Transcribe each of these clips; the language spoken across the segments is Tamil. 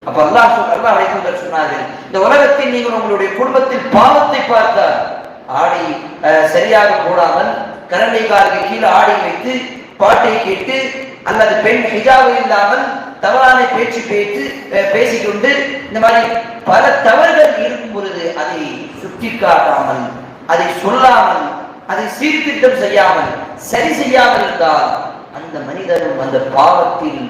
அப்ப அல்லாஹ் சொன்னார்கள், இந்த உலகத்தில் நீங்கள் உங்களுடைய குடும்பத்தில் பாவத்தை பார்த்தால் ஆடை சரியாக போடாமல் கரண்டை காலுக்கு கீழே ஆடை வைத்து பாட்டை கேட்டு அல்லது பெண் ஹிஜாபு இல்லாமல் தவறான பேசிக்கொண்டு இந்த மாதிரி பல தவறுகள் இருக்கும் பொழுது அதை சுட்டி காட்டாமல், அதை சொல்லாமல், அதை சீர்திருத்தம் செய்யாமல், சரி செய்யாமல் இருந்தால் அந்த மனிதரும் அந்த பாவத்தில்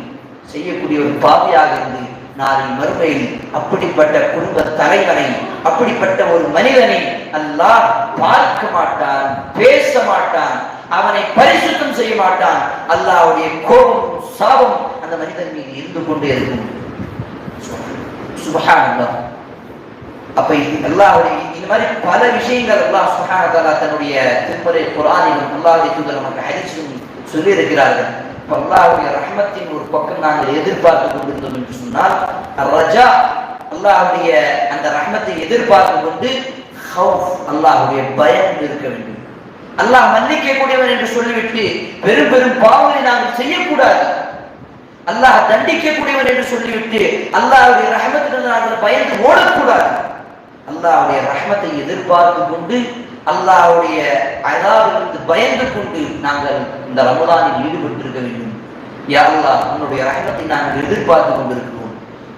செய்யக்கூடிய ஒரு பாவியாக இருந்து நாளை மறுமையில் அப்படிப்பட்ட குடும்ப தலைவனை, அப்படிப்பட்ட ஒரு மனிதனை அல்லாஹ் பார்க்க மாட்டான், பேச மாட்டான், அவனை பரிசுத்தம் செய்ய மாட்டான். அல்லாஹ்வுடைய கோபம், சாபம் அந்த மனிதன் மீது இருந்து கொண்டே இருக்கும். சுப்ஹானல்லாஹ். அப்ப அல்லாஹ்வுடைய இந்த மாதிரி பல விஷயங்கள் அல்லாஹ் சுப்ஹானஹு வ தஆலா தன்னுடைய திருமறை குர்ஆனிலும் அல்லாஹ்வுடைய தூதர் நமக்கு ஹதீஸிலும் சொல்லி இருக்கிறார்கள். அல்லாஹ்வுடைய ரஹ்மத்தின் ஒரு பக்கம் நாங்கள் எதிர்பார்த்து கொண்டிருந்தோம் என்று சொன்னால் ரஜா, அல்லாஹ்வுடைய அந்த ரஹ்மத்தை எதிர்பார்த்து கொண்டு ஹவுஃப், அல்லாஹ்வுடைய பயம் இருக்க வேண்டும். அல்லாஹ் மன்னிக்க கூடியவன் என்று சொல்லிவிட்டு பெரும் பெரும் பாவங்களை நாங்கள் செய்யக்கூடாது. அல்லாஹ் தண்டிக்க கூடியவன் என்று சொல்லிவிட்டு அல்லாஹ்வுடைய ரஹ்மத்திலிருந்து நாங்கள் பயந்து ஓடக்கூடாது. அல்லாஹ்வுடைய ரஹ்மத்தை எதிர்பார்த்து கொண்டு அல்லாஹ்வுடைய அஸாபிலிருந்து பயந்து கொண்டு நாங்கள் இந்த ரமலானில் ஈடுபட்டிருக்க வேண்டும். யா அல்லாஹ், உன்னுடைய ரஹ்மத்தை நாங்கள் எதிர்பார்த்து கொண்டிருக்கிறோம்.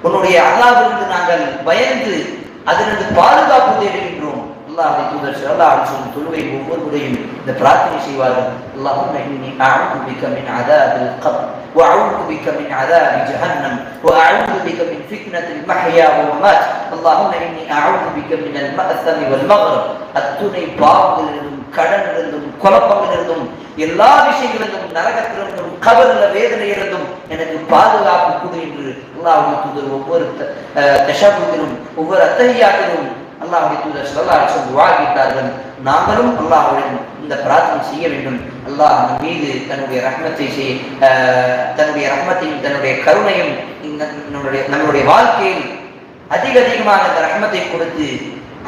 உன்னுடைய அஸாபிலிருந்து நாங்கள் பயந்து அதிலிருந்து பாதுகாப்பு தேடுகின்றோம். அல்லாஹ்வுடைய தூதர் ஸல்லல்லாஹு அலைஹி வஸல்லம் தொழுகை ஒவ்வொரு முறையும் இந்த பிரார்த்தனை செய்வார்கள். அல்லாஹும்ம இன்னி அஊது பிக மின் அஸாபில் கப்ர் வ அஊது பிக மின் அஸாபி ஜஹன்னம் வ அஊது பிக மின் ஃபித்னத்தில் மஹ்யா வ மமாத். அல்லாஹும்ம இன்னி அஊது பிக மினல் மஅஸமி வல் மக்ரப். அத்துணை பாவங்களிலிருந்தும், கடனிலிருந்தும், குழப்பங்களிலிருந்தும், எல்லா விஷயங்களிலிருந்தும், நரகத்திலிருந்தும், கபர்ல வேதனையிலிருந்தும் எனக்கு பாதுகாப்பு கொடு என்று அல்லாஹ்வுடைய தூதர் ஒவ்வொரு தஷஹுதிலும் ஒவ்வொரு அத்தஹியாத்திலும் அல்லாஹ்வுடைய தூதர் ஸல்லல்லாஹு அலைஹி வஸல்லம் துஆ கேட்டார்கள். நாங்களும் அல்லாஹ்வுடன் இந்த பிரார்த்தனை செய்ய வேண்டும். அல்லாஹ் நம் மீது தன்னுடைய ரஹ்மத்தையும் தன்னுடைய கருணையும் நம்மளுடைய வாழ்க்கையில் அதிகமாக அந்த ரஹ்மத்தை கொடுத்து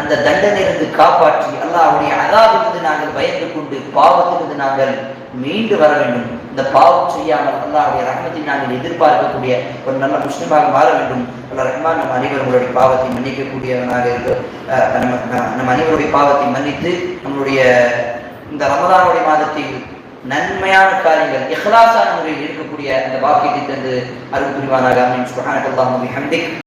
அந்த தண்டனையிலிருந்து காப்பாற்றி அல்லாஹ்வுடைய அஸாபிலிருந்து நாங்கள் பயந்து கொண்டு பாவத்திலிருந்து நாங்கள் மீண்டு வர வேண்டும். இந்த பாவம் செய்யாமல் அல்லாஹ்வுடைய ரஹ்மத்தை நாங்கள் எதிர்பார்க்கக்கூடிய ஒரு நல்ல முஸ்லிமாக மாற வேண்டும். அல்லாஹ் ரஹ்மான் நம் அனைவர்களுடைய பாவத்தை மன்னிக்கக்கூடியவனாக நம் அனைவருடைய பாவத்தை மன்னித்து நம்மளுடைய இந்த ரமலானுடைய மாதத்தில் நன்மையான காரியங்கள் இஹ்லாஸான முறையில் இருக்கக்கூடிய அந்த பாக்கியத்தை தந்து அருள் புரிவானாக. ஆமீன். சுப்ஹானல்லாஹி வ பிஹம்திஹி.